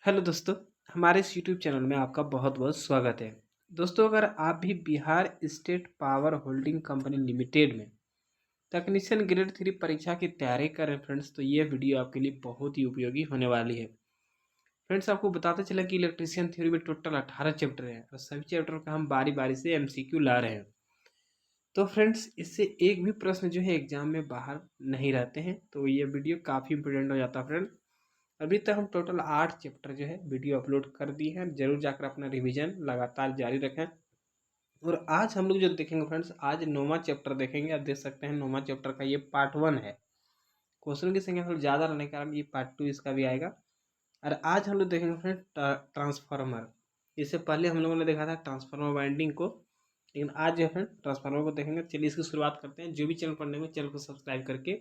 Hello दोस्तों, हमारे इस यूट्यूब चैनल में आपका बहुत बहुत स्वागत है। दोस्तों, अगर आप भी Bihar state power holding company limited में टेक्नीशियन ग्रेड 3 परीक्षा की तैयारी कर रहे हैं फ्रेंड्स, तो ये वीडियो आपके लिए बहुत ही उपयोगी होने वाली है। फ्रेंड्स, आपको बताते चला कि इलेक्ट्रीशियन थ्योरी में टोटल 18 चैप्टर हैं और सभी चैप्टर का हम बारी बारी से एमसीक्यू ला रहे हैं। तो फ्रेंड्स, इससे एक भी प्रश्न जो है एग्जाम में बाहर नहीं रहते हैं, तो ये वीडियो काफ़ी इंपॉर्टेंट हो जाता है फ्रेंड। अभी तक हम टोटल 8 चैप्टर जो है वीडियो अपलोड कर दिए हैं। जरूर जाकर अपना रिवीजन लगातार जारी रखें। और आज हम लोग जो देखेंगे फ्रेंड्स, आज 9वां चैप्टर देखेंगे। आप देख सकते हैं 9वां चैप्टर का ये पार्ट 1 है। क्वेश्चन की संख्या थोड़ी ज़्यादा रहने के कारण ये पार्ट 2 इसका भी आएगा। और आज हम लोग देखेंगे फ्रेंड ट्रांसफार्मर। इससे पहले हम लोगों ने देखा था ट्रांसफार्मर वाइंडिंग को, लेकिन आज जो है ट्रांसफार्मर को देखेंगे। चलिए इसकी शुरुआत करते हैं। जो भी चैनल पर नए हो, चैनल को सब्सक्राइब करके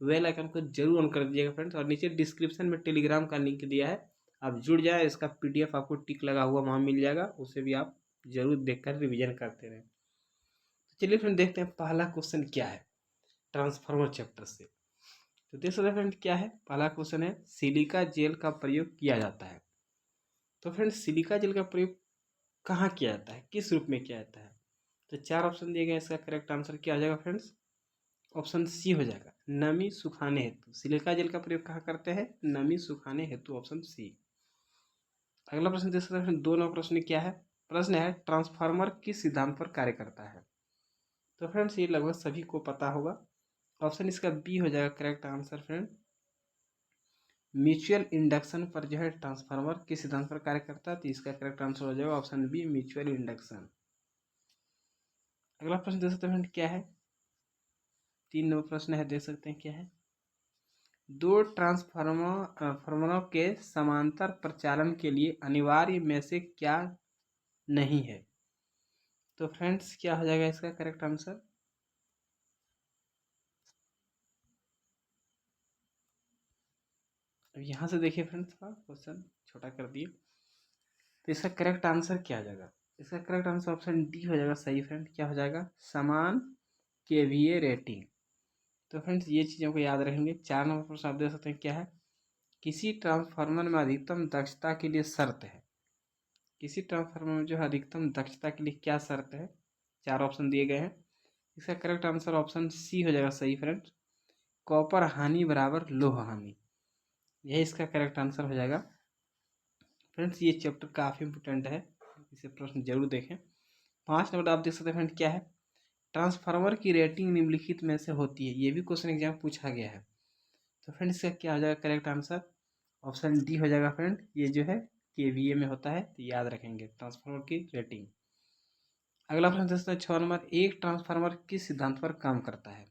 बेल आइकन को जरूर ऑन कर दीजिएगा फ्रेंड्स। और नीचे डिस्क्रिप्शन में टेलीग्राम का लिंक दिया है, आप जुड़ जाए। इसका पीडीएफ आपको टिक लगा हुआ वहाँ मिल जाएगा, उसे भी आप जरूर देखकर रिवीजन करते रहें। तो चलिए फ्रेंड देखते हैं पहला क्वेश्चन क्या है ट्रांसफार्मर चैप्टर से। तो देख सकते हैं फ्रेंड क्या है। पहला क्वेश्चन है, सिलिका जेल का प्रयोग किया जाता है। तो फ्रेंड, सिलिका जेल का प्रयोग कहाँ किया जाता है, किस रूप में किया जाता है? तो 4 ऑप्शन दिए गए, इसका करेक्ट आंसर क्या हो जाएगा फ्रेंड्स? ऑप्शन सी हो जाएगा, नमी सुखाने हेतु। सिलिका जेल का प्रयोग कहाँ करते हैं? नमी सुखाने हेतु, ऑप्शन सी। अगला प्रश्न देख सकते हैं। 2 नंबर प्रश्न क्या है? प्रश्न है, ट्रांसफार्मर किस सिद्धांत पर कार्य करता है? तो फ्रेंड्स, ये लगभग सभी को पता होगा। ऑप्शन इसका बी हो जाएगा correct answer friend. Mutual induction पर जो है ट्रांसफार्मर किस सिद्धांत पर कार्य करता है, तो इसका करेक्ट आंसर हो जाएगा ऑप्शन बी, म्यूचुअल इंडक्शन। अगला प्रश्न देख सकते हैं क्या है। 3 नंबर प्रश्न है, देख सकते हैं क्या है। 2 ट्रांसफार्मरों के समांतर प्रचालन के लिए अनिवार्य में से क्या नहीं है? तो फ्रेंड्स, क्या हो जाएगा इसका करेक्ट आंसर? अब यहाँ से देखिए फ्रेंड्स, थोड़ा क्वेश्चन छोटा कर दिए। तो इसका करेक्ट आंसर क्या हो जाएगा? इसका करेक्ट आंसर ऑप्शन डी हो जाएगा सही फ्रेंड। क्या हो जाएगा? समान केवीए रेटिंग। तो फ्रेंड्स, ये चीज़ों को याद रखेंगे। 4 नंबर प्रश्न आप देख सकते हैं क्या है। किसी ट्रांसफार्मर में अधिकतम दक्षता के लिए शर्त है। किसी ट्रांसफार्मर में जो है अधिकतम दक्षता के लिए क्या शर्त है? 4 ऑप्शन दिए गए हैं। इसका करेक्ट आंसर ऑप्शन सी हो जाएगा सही फ्रेंड्स। कॉपर हानि बराबर लोह हानि, यही इसका करेक्ट आंसर हो जाएगा। फ्रेंड्स, ये चैप्टर काफ़ी इंपोर्टेंट है, इसे प्रश्न जरूर देखें। 5 नंबर आप देख सकते हैं फ्रेंड क्या है। ट्रांसफार्मर की रेटिंग निम्नलिखित में से होती है। ये भी क्वेश्चन एग्जाम पूछा गया है। तो फ्रेंड, इसका क्या हो जाएगा करेक्ट आंसर? ऑप्शन डी हो जाएगा फ्रेंड। ये जो है केवीए में होता है, तो याद रखेंगे ट्रांसफार्मर की रेटिंग। अगला प्रश्न देखते हैं 6 नंबर, एक ट्रांसफार्मर किस सिद्धांत पर काम करता है?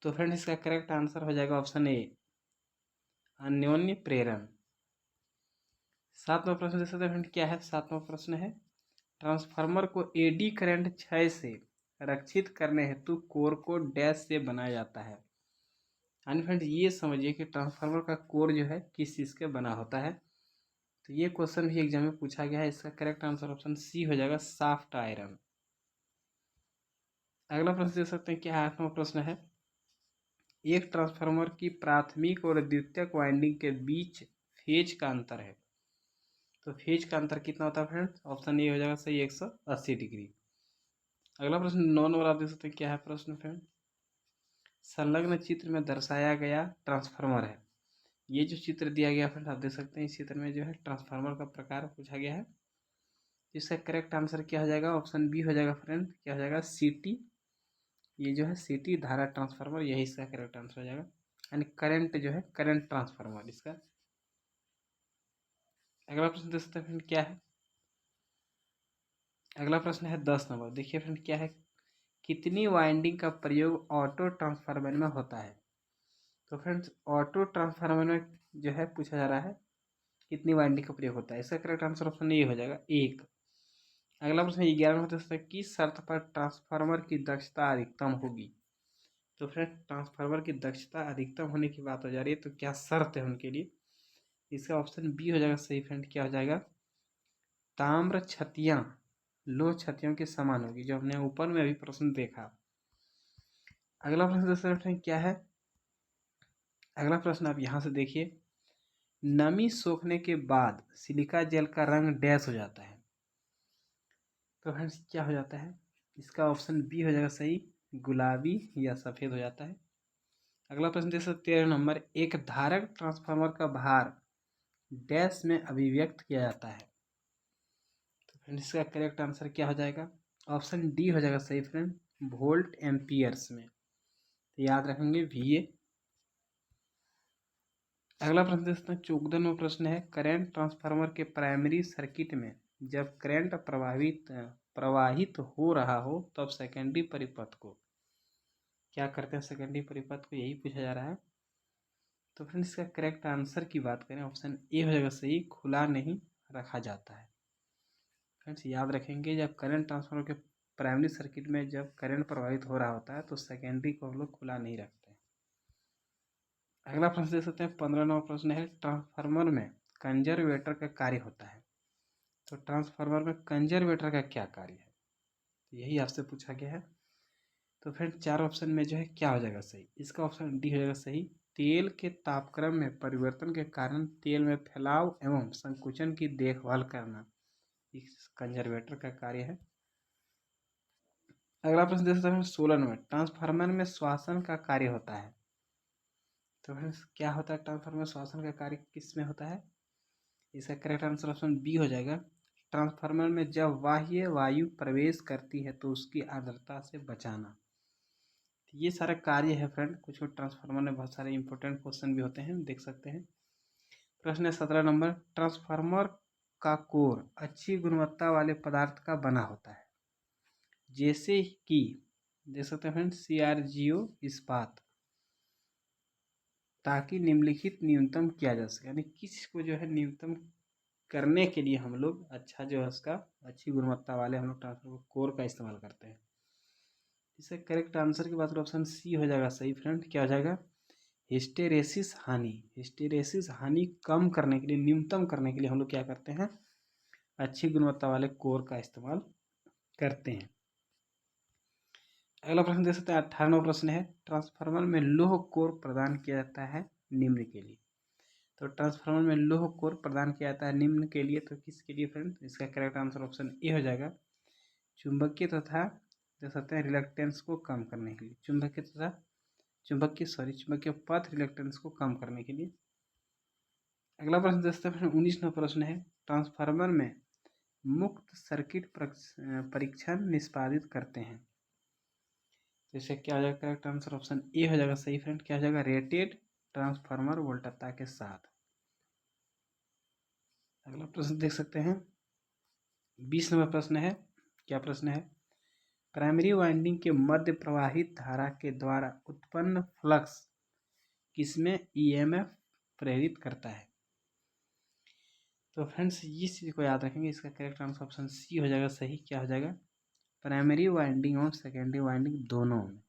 तो फ्रेंड, इसका करेक्ट आंसर हो जाएगा ऑप्शन ए, अन्योन्य प्रेरण। 7वां प्रश्न देख सकते हैं फ्रेंड क्या है। 7वां प्रश्न है, ट्रांसफार्मर को एडी करंट क्षय से रक्षित करने हेतु कोर को डैश से बनाया जाता है। यानी फ्रेंड, ये समझिए कि ट्रांसफार्मर का कोर जो है किस चीज़ के बना होता है। तो ये क्वेश्चन भी एग्जाम में पूछा गया है। इसका करेक्ट आंसर ऑप्शन सी हो जाएगा, साफ्ट आयरन। अगला प्रश्न देख सकते हैं क्या है। 8वां प्रश्न है, एक ट्रांसफार्मर की प्राथमिक और द्वितीयक वाइंडिंग के बीच फेज का अंतर है। तो फेज का अंतर कितना होता है फ्रेंड्स? ऑप्शन ए हो जाएगा सही, 180 डिग्री। अगला प्रश्न 9 नंबर आप देख सकते हैं क्या है प्रश्न फ्रेंड। संलग्न चित्र में दर्शाया गया ट्रांसफार्मर है। ये जो चित्र दिया गया फ्रेंड, आप देख सकते हैं इस चित्र में जो है ट्रांसफार्मर का प्रकार पूछा गया है। इसका करेक्ट आंसर क्या हो जाएगा? ऑप्शन बी हो जाएगा फ्रेंड। क्या हो जाएगा? सीटी। ये जो है सीटी धारा ट्रांसफार्मर, यही इसका करेक्ट आंसर हो जाएगा। यानी करंट जो है, करंट ट्रांसफार्मर इसका। अगला प्रश्न देख सकते हैं फ्रेंड क्या है। अगला प्रश्न है 10 नंबर। देखिए फ्रेंड क्या है, कितनी वाइंडिंग का प्रयोग ऑटो ट्रांसफार्मर में होता है? तो फ्रेंड्स, ऑटो ट्रांसफार्मर में जो है पूछा जा रहा है कितनी वाइंडिंग का प्रयोग होता है। इसका करेक्ट आंसर ऑप्शन ये हो जाएगा, 1। अगला प्रश्न 11 में होता है, किस शर्त पर ट्रांसफार्मर की दक्षता अधिकतम होगी? तो फ्रेंड, ट्रांसफार्मर की दक्षता अधिकतम होने की बात हो जा रही है, तो क्या शर्त है उनके लिए? इसका ऑप्शन बी हो जाएगा सही फ्रेंड। क्या हो जाएगा? ताम्र छतियाँ लोह छतियों के समान होगी, जो हमने ऊपर में अभी प्रश्न देखा। अगला प्रश्न दूसरा प्रश्न क्या है। अगला प्रश्न आप यहाँ से देखिए, नमी सोखने के बाद सिलिका जेल का रंग डैश हो जाता है। तो फ्रेंड्स क्या हो जाता है? इसका ऑप्शन बी हो जाएगा सही, गुलाबी या सफ़ेद हो जाता है। अगला प्रश्न देख सकते 13 नंबर, एक धारक ट्रांसफार्मर का भार डैश में अभिव्यक्त किया जाता है। तो फ्रेंड इसका करेक्ट आंसर क्या हो जाएगा? ऑप्शन डी हो जाएगा सही फ्रेंड, वोल्ट एम्पियर्स में। तो याद रखेंगे VA। अगला प्रश्न देख सकते हैं 14वां प्रश्न है, करंट ट्रांसफार्मर के प्राइमरी सर्किट में जब करंट प्रवाहित हो रहा हो तब सेकेंडरी परिपथ को क्या करते हैं? सेकेंडरी परिपथ को यही पूछा जा रहा है। तो फ्रेंड्स इसका करेक्ट आंसर की बात करें, ऑप्शन ए हो जाएगा सही, खुला नहीं रखा जाता है। फ्रेंड्स याद रखेंगे, जब करंट ट्रांसफार्मर के प्राइमरी सर्किट में जब करंट प्रवाहित हो रहा होता है तो सेकेंडरी को हम लोग खुला नहीं रखते हैं। अगला प्रश्न देख सकते हैं 15वां प्रश्न है, ट्रांसफार्मर में कंजर्वेटर का कार्य होता है। तो ट्रांसफार्मर में कंजर्वेटर का क्या कार्य है? तो यही आपसे पूछा गया है। तो फ्रेंड 4 ऑप्शन में जो है क्या हो जाएगा सही? इसका ऑप्शन डी हो जाएगा सही, तेल के तापक्रम में परिवर्तन के कारण तेल में फैलाव एवं संकुचन की देखभाल करना इस कंजर्वेटर का कार्य है। अगला प्रश्न देख सकते हैं 16 नंबर, ट्रांसफार्मर में श्वासन का कार्य होता है। तो फ्रेंड्स क्या होता है ट्रांसफार्मर में श्वासन का कार्य किस में होता है? इसका करेक्ट आंसर ऑप्शन बी हो जाएगा, ट्रांसफार्मर में जब बाह्य वायु प्रवेश करती है तो उसकी आर्द्रता से बचाना। ये सारे कार्य है फ्रेंड, कुछ ट्रांसफार्मर में बहुत सारे इंपॉर्टेंट क्वेश्चन भी होते हैं, देख सकते हैं। प्रश्न 17 नंबर, ट्रांसफार्मर का कोर अच्छी गुणवत्ता वाले पदार्थ का बना होता है, जैसे कि देख सकते हैं फ्रेंड CRGO इस्पात, ताकि निम्नलिखित न्यूनतम किया जा सके। यानी किस को जो है न्यूनतम करने के लिए हम लोग अच्छा जो है उसका अच्छी गुणवत्ता वाले हम लोग ट्रांसफार्मर कोर का इस्तेमाल करते हैं। इसका करेक्ट आंसर की बात करें ऑप्शन सी हो जाएगा सही फ्रेंड, क्या हो जाएगा? हिस्टेरेसिस हानि। हिस्टेरेसिस हानि कम करने के लिए, न्यूनतम करने के लिए हम लोग क्या करते हैं? अच्छी गुणवत्ता वाले कोर का इस्तेमाल करते हैं। अगला प्रश्न देख सकते हैं 18वां प्रश्न है, ट्रांसफार्मर में लौह कोर प्रदान किया जाता है निम्न के लिए। तो ट्रांसफार्मर में लौह कोर प्रदान किया जाता है निम्न के लिए, तो किसके लिए फ्रेंड? इसका करेक्ट आंसर ऑप्शन ए हो जाएगा, चुंबकीय तथा देख सकते हैं रिलक्टेंस को कम करने के लिए, चुंबकीय पथ रिलक्टेंस को कम करने के लिए। अगला प्रश्न देख सकते हैं 19वां प्रश्न है, ट्रांसफार्मर में मुक्त सर्किट परीक्षण निष्पादित करते हैं। तो इससे क्या हो जाएगा? करेक्ट आंसर ऑप्शन ए हो जाएगा सही फ्रेंड, क्या हो जाएगा? रेटेड ट्रांसफार्मर वोल्टता के साथ। अगला प्रश्न देख सकते हैं 20 नंबर प्रश्न है, क्या प्रश्न है? प्राइमरी वाइंडिंग के मध्य प्रवाहित धारा के द्वारा उत्पन्न फ्लक्स किसमें EMF प्रेरित करता है? तो फ्रेंड्स इस चीज़ को याद रखेंगे, इसका करेक्ट आंसर ऑप्शन सी हो जाएगा सही, क्या हो जाएगा? प्राइमरी वाइंडिंग और सेकेंडरी वाइंडिंग दोनों में।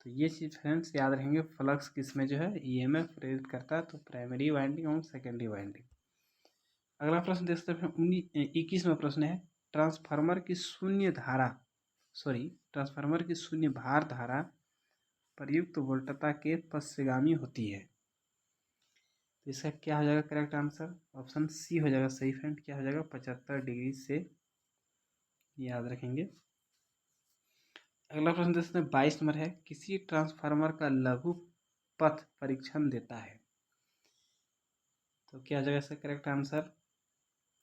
तो ये चीज़ फ्रेंड्स याद रखेंगे, फ्लक्स किसमें जो है EMF प्रेरित करता है, तो प्राइमरी वाइंडिंग और सेकेंडरी वाइंडिंग। अगला प्रश्न देख सकते हैं 21वां प्रश्न है, ट्रांसफार्मर की शून्य भार धारा प्रयुक्त वोल्टता के पश्चगामी होती है। तो इसका क्या हो जाएगा करेक्ट आंसर? ऑप्शन सी हो जाएगा सही फ्रेंड, क्या हो जाएगा? 75 डिग्री से, याद रखेंगे। अगला प्रश्न देख सकते हैं 22 नंबर है, किसी ट्रांसफार्मर का लघु पथ परीक्षण देता है। तो क्या हो जाएगा इसका करेक्ट आंसर?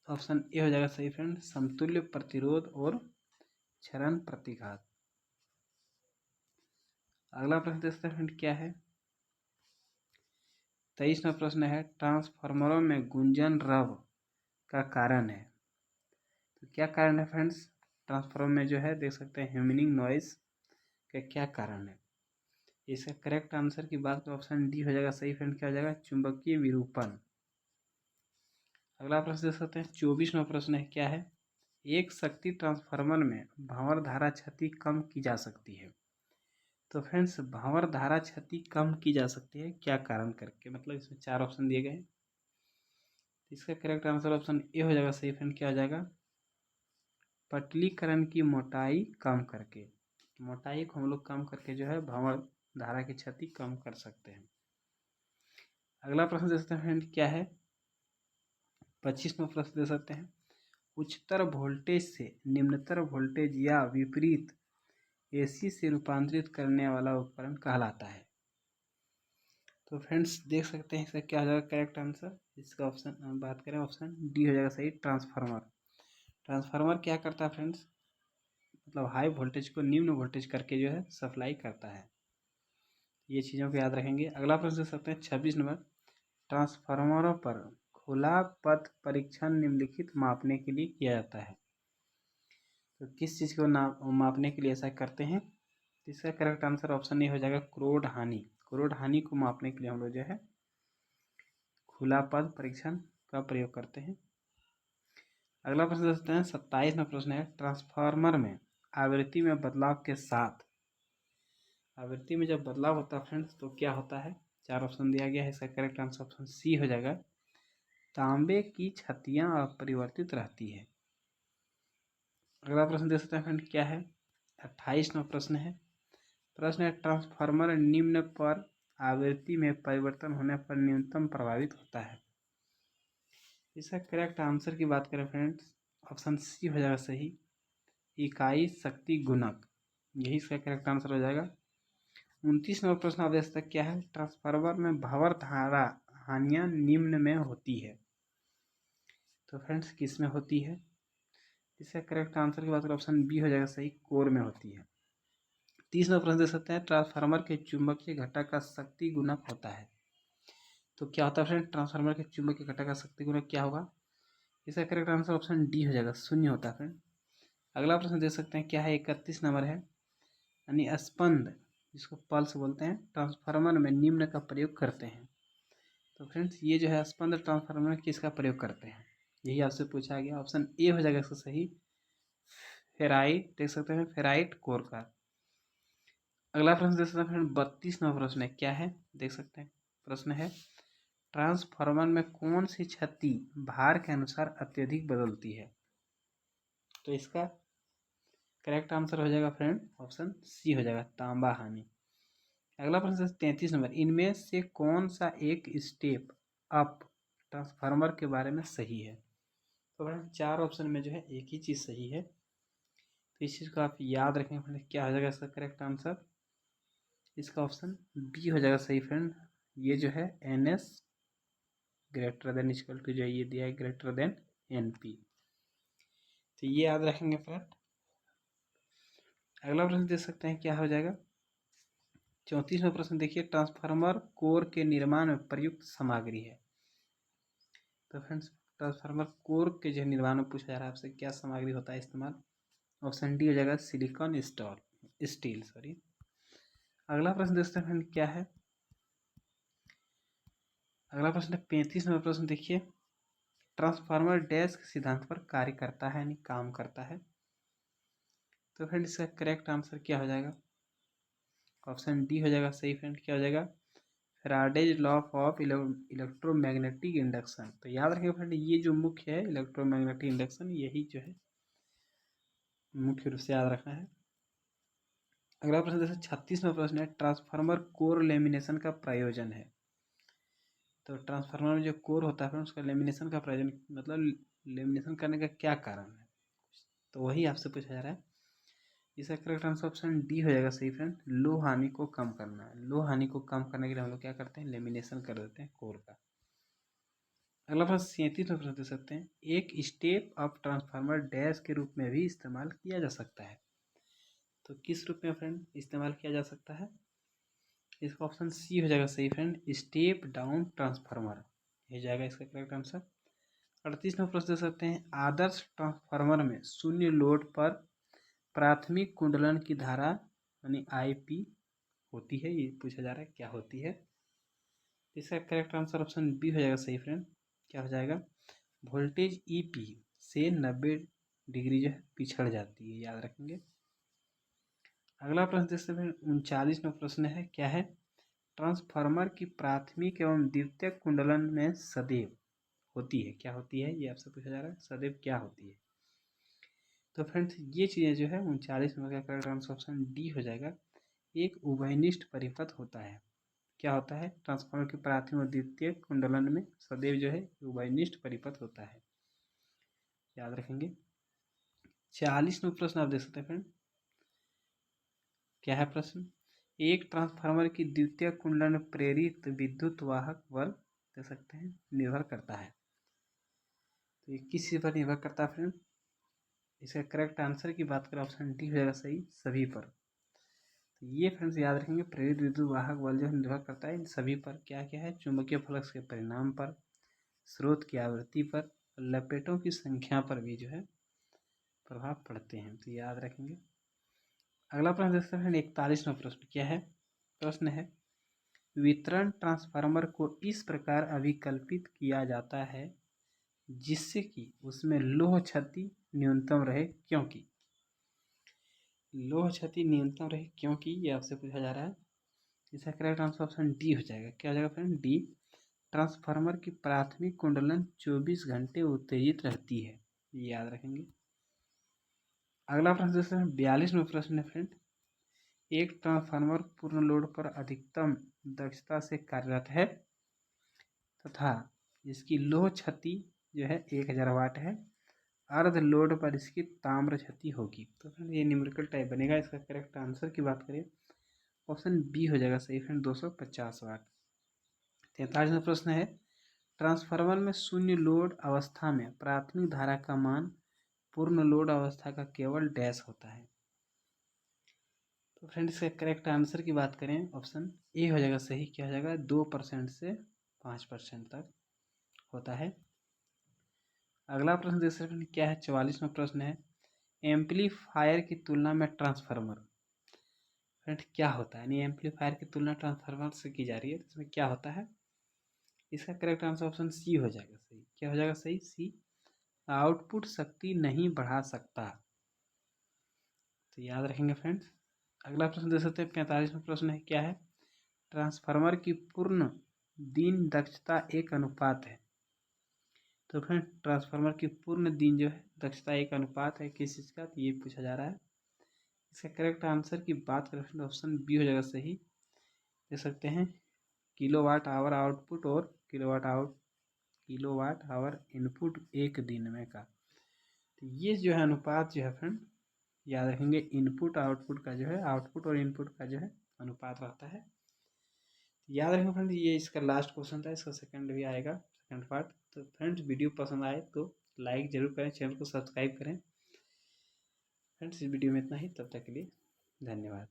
ऑप्शन ए हो जाएगा सही फ्रेंड, समतुल्य प्रतिरोध और क्षरण प्रतिघात। अगला प्रश्न देख सकते हैं फ्रेंड क्या है? 23वां प्रश्न है, ट्रांसफार्मरों में गुंजन रव का कारण है। तो क्या कारण है फ्रेंड्स? ट्रांसफार्मर में जो है देख सकते हैं ह्यूमिंग नॉइज का क्या कारण है? इसका करेक्ट आंसर की बात तो ऑप्शन डी हो जाएगा सही फ्रेंड, क्या हो जाएगा? चुंबकीय विरूपण। अगला प्रश्न देख सकते हैं 24वां प्रश्न है, क्या है? एक शक्ति ट्रांसफार्मर में भंवर धारा क्षति कम की जा सकती है। तो फ्रेंड्स भंवर धारा क्षति कम की जा सकती है क्या कारण करके? मतलब इसमें 4 ऑप्शन दिए गए हैं, इसका करेक्ट आंसर ऑप्शन ए हो जाएगा सही फ्रेंड, क्या हो जाएगा? पटलीकरण की मोटाई कम करके। मोटाई को हम लोग कम करके जो है भंवर धारा की क्षति कम कर सकते हैं। अगला प्रश्न दे सकते हैं फ्रेंड क्या है, 25वां प्रश्न दे सकते हैं, उच्चतर वोल्टेज से निम्नतर वोल्टेज या विपरीत एसी से रूपांतरित करने वाला उपकरण कहलाता है। तो फ्रेंड्स देख सकते हैं इसका क्या हो जाएगा करेक्ट आंसर। इसका ऑप्शन बात करें, ऑप्शन डी हो जाएगा सही, ट्रांसफार्मर। ट्रांसफार्मर क्या करता है फ्रेंड्स, मतलब हाई वोल्टेज को निम्न वोल्टेज करके जो है सप्लाई करता है। ये चीज़ों को याद रखेंगे। अगला प्रश्न देख सकते हैं 26 नंबर, ट्रांसफार्मरों पर खुला पथ परीक्षण निम्नलिखित मापने के लिए किया जाता है। तो किस चीज़ को मापने के लिए ऐसा करते हैं, तो इसका करेक्ट आंसर ऑप्शन ए हो जाएगा, क्रोड हानि। क्रोड हानि को मापने के लिए हम लोग जो है खुला पथ परीक्षण का प्रयोग करते हैं। अगला प्रश्न देखते हैं 27वां प्रश्न है, ट्रांसफार्मर में आवृत्ति में बदलाव के साथ, आवृत्ति में जब बदलाव होता है फ्रेंड्स तो क्या होता है, 4 ऑप्शन दिया गया है। इसका करेक्ट आंसर ऑप्शन सी हो जाएगा, तांबे की छत्तियां अपरिवर्तित रहती है। अगला प्रश्न देख सकते हैं फ्रेंड क्या है, 28वां प्रश्न है। प्रश्न है, ट्रांसफार्मर निम्न पर आवृत्ति में परिवर्तन होने पर न्यूनतम प्रभावित होता है। इसका करेक्ट आंसर की बात करें फ्रेंड्स, ऑप्शन सी हो जाएगा सही, इकाई शक्ति गुणक, यही इसका करेक्ट आंसर हो जाएगा। 29वां प्रश्न आप देख सकते हैं क्या है, ट्रांसफार्मर में भंवर धारा हानियां निम्न में होती है। तो फ्रेंड्स किस में होती है, इसका करेक्ट आंसर की बात करें ऑप्शन बी हो जाएगा सही, कोर में होती है। 30वां प्रश्न देख सकते हैं, ट्रांसफार्मर के चुंबकीय घटक का शक्ति गुणक होता है। तो क्या होता है फ्रेंड, ट्रांसफार्मर के चुंबकीय घटक का शक्ति गुणक क्या होगा, इसका करेक्ट आंसर ऑप्शन डी हो जाएगा, शून्य होता है फ्रेंड। अगला प्रश्न देख सकते हैं क्या है, 31 नंबर है, यानी स्पंद जिसको पल्स बोलते हैं, ट्रांसफार्मर में निम्न का प्रयोग करते हैं। तो फ्रेंड्स ये जो है स्पंद ट्रांसफार्मर में किसका प्रयोग करते हैं, यही आपसे पूछा गया। ऑप्शन ए हो जाएगा इसका सही, फेराइट देख सकते हैं, फेराइट कोर का। अगला प्रश्न देख सकते हैं फ्रेंड 32वां प्रश्न है क्या है, देख सकते हैं प्रश्न है, ट्रांसफार्मर में कौन सी छत्ती भार के अनुसार अत्यधिक बदलती है। तो इसका करेक्ट आंसर हो जाएगा फ्रेंड ऑप्शन सी हो जाएगा, तांबा हानि। अगला प्रश्न 33 नंबर, इनमें से कौन सा एक स्टेप अप ट्रांसफार्मर के बारे में सही है। तो फ्रेंड 4 ऑप्शन में जो है एक ही चीज़ सही है, तो इस चीज़ को आप याद रखें फ्रेंड, क्या हो जाएगा इसका करेक्ट आंसर, इसका ऑप्शन बी हो जाएगा सही फ्रेंड। ये जो है N S greater than equal to जो ये दिया है ग्रेटर देन एन पी, तो ये याद रखेंगे फ्रेंड। अगला प्रश्न देख सकते हैं क्या हो जाएगा, 34वां प्रश्न देखिए, ट्रांसफार्मर कोर के निर्माण में प्रयुक्त सामग्री है। तो फ्रेंड्स ट्रांसफार्मर कोर के जो निर्माण में पूछा जा रहा है आपसे, क्या सामग्री होता है इस्तेमाल, ऑप्शन डी हो जाएगा, सिलिकॉन स्टील सॉरी। अगला प्रश्न देखते हैं फ्रेंड क्या है, अगला प्रश्न 35वां प्रश्न देखिए, ट्रांसफार्मर डैश के सिद्धांत पर कार्य करता है यानी काम करता है। तो फ्रेंड इसका करेक्ट आंसर क्या हो जाएगा, ऑप्शन डी हो जाएगा सही फ्रेंड, क्या हो जाएगा, Faraday's law of electromagnetic induction. तो याद रखिए फ्रेंड ये जो मुख्य है इलेक्ट्रोमैग्नेटिक इंडक्शन, यही जो है मुख्य रूप से याद रखना है। अगला प्रश्न जैसे 36वां प्रश्न है, ट्रांसफार्मर कोर लेमिनेशन का प्रयोजन है। तो ट्रांसफार्मर में जो कोर होता है उसका लेमिनेशन का प्रयोजन, मतलब लेमिनेशन करने का क्या कारण है, तो वही आपसे पूछा जा रहा है। इसका करेक्ट आंसर ऑप्शन डी हो जाएगा सही फ्रेंड, लो हानि को कम करना है। लो हानि को कम करने के लिए हम लोग क्या करते हैं, लेमिनेशन कर देते हैं कोर का। अगला प्रश्न 37वां प्रश्न दे सकते हैं, एक स्टेप अप ट्रांसफार्मर डैश के रूप में भी इस्तेमाल किया जा सकता है। तो किस रूप में फ्रेंड इस्तेमाल किया जा सकता है, इसका ऑप्शन सी हो जाएगा सही फ्रेंड, स्टेप डाउन ट्रांसफार्मर, ये जाएगा इसका करेक्ट आंसर। 38वां प्रश्न दे सकते हैं, आदर्श ट्रांसफार्मर में शून्य लोड पर प्राथमिक कुंडलन की धारा यानी आईपी होती है, ये पूछा जा रहा है क्या होती है। इसका करेक्ट आंसर ऑप्शन बी हो जाएगा सही फ्रेंड, क्या हो जाएगा, वोल्टेज ईपी से 90 डिग्री जो है पिछड़ जाती है, याद रखेंगे। अगला प्रश्न देखते हैं 39वां प्रश्न है क्या है, ट्रांसफार्मर की प्राथमिक एवं द्वितीयक कुंडलन में सदैव होती है, क्या होती है, ये आपसे पूछा जा रहा है, सदैव क्या होती है। तो फ्रेंड्स ये चीज़ें जो है 39 नंबर का करेक्ट आंसर ऑप्शन डी हो जाएगा, एक उभयनिष्ठ परिपथ होता है। क्या होता है, ट्रांसफार्मर के प्राथमिक और द्वितीय कुंडलन में सदैव जो है उभयनिष्ठ परिपथ होता है, याद रखेंगे। 40वां प्रश्न आप देख सकते हैं फ्रेंड, क्या है प्रश्न, एक ट्रांसफार्मर की द्वितीय कुंडलन में प्रेरित विद्युत वाहक बल दे सकते हैं निर्भर करता है। तो ये किस चीज पर निर्भर करता है फ्रेंड, इसका करेक्ट आंसर की बात करें ऑप्शन डी हो जाएगा सही, सभी पर। तो ये फ्रेंड्स याद रखेंगे, प्रेरित विद्युत वाहक बल जो है निर्भर करता है इन सभी पर। क्या क्या है, चुंबकीय फ्लक्स के परिणाम पर, स्रोत की आवृत्ति पर, लपेटों की संख्या पर भी जो है प्रभाव पड़ते हैं, तो याद रखेंगे। अगला प्रश्न देखते हैं 41वां प्रश्न, क्या है, प्रश्न है वितरण ट्रांसफार्मर को इस प्रकार अभिकल्पित किया जाता है जिससे कि उसमें लोह क्षति न्यूनतम रहे, क्योंकि लोह क्षति न्यूनतम रहे क्योंकि ये आपसे पूछा जा रहा है। इसका करेक्ट आंसर ऑप्शन डी हो जाएगा। क्या हो जाएगा फ्रेंड, डी। ट्रांसफार्मर की प्राथमिक कुंडलन 24 घंटे उत्तेजित रहती है, ये याद रखेंगे। अगला प्रश्न देखते हैं 42वां प्रश्न है फ्रेंड, एक ट्रांसफार्मर पूर्ण लोड पर अधिकतम दक्षता से कार्यरत है तथा इसकी लोह क्षति जो है 1000 वाट है, अर्ध लोड पर इसकी ताम्र क्षति होगी। तो फ्रेंड ये न्यूमेरिकल टाइप बनेगा। इसका करेक्ट आंसर की बात करें ऑप्शन बी हो जाएगा सही फ्रेंड, 250 वाट। 43वां प्रश्न है, ट्रांसफार्मर में शून्य लोड अवस्था में प्राथमिक धारा का मान पूर्ण लोड अवस्था का केवल डैश होता है। तो फ्रेंड इसका करेक्ट आंसर की बात करें ऑप्शन ए हो जाएगा सही। क्या हो जाएगा, 2% से 5% तक होता है। अगला प्रश्न देख सकते हैं, क्या है, 44वां प्रश्न है, एम्पलीफायर की तुलना में ट्रांसफार्मर फ्रेंड क्या होता है, यानी एम्पलीफायर की तुलना ट्रांसफार्मर से की जा रही है, तो इसमें क्या होता है। इसका करेक्ट आंसर ऑप्शन सी हो जाएगा सही। क्या हो जाएगा सही, सी। आउटपुट शक्ति नहीं बढ़ा सकता, तो याद रखेंगे फ्रेंड्स। अगला प्रश्न देख सकते हैं 45वां प्रश्न है, क्या है, ट्रांसफार्मर की पूर्ण दिन दक्षता एक अनुपात है। तो फ्रेंड ट्रांसफार्मर की पूर्ण दिन जो है दक्षता एक अनुपात है किस चीज़ का, तो ये पूछा जा रहा है। इसका करेक्ट आंसर की बात करें फ्रेंड ऑप्शन बी हो जाएगा सही। देख सकते हैं किलोवाट आवर आउटपुट और किलोवाट आवर इनपुट एक दिन में का, तो ये जो है अनुपात जो है फ्रेंड याद रखेंगे, इनपुट आउटपुट का जो है, आउटपुट और इनपुट का जो है अनुपात रहता है। याद रखेंगे फ्रेंड, ये इसका लास्ट क्वेश्चन था, इसका सेकंड भी आएगा, सेकंड पार्ट। तो फ्रेंड्स वीडियो पसंद आए तो लाइक जरूर करें, चैनल को सब्सक्राइब करें। फ्रेंड्स इस वीडियो में इतना ही, तब तक के लिए धन्यवाद।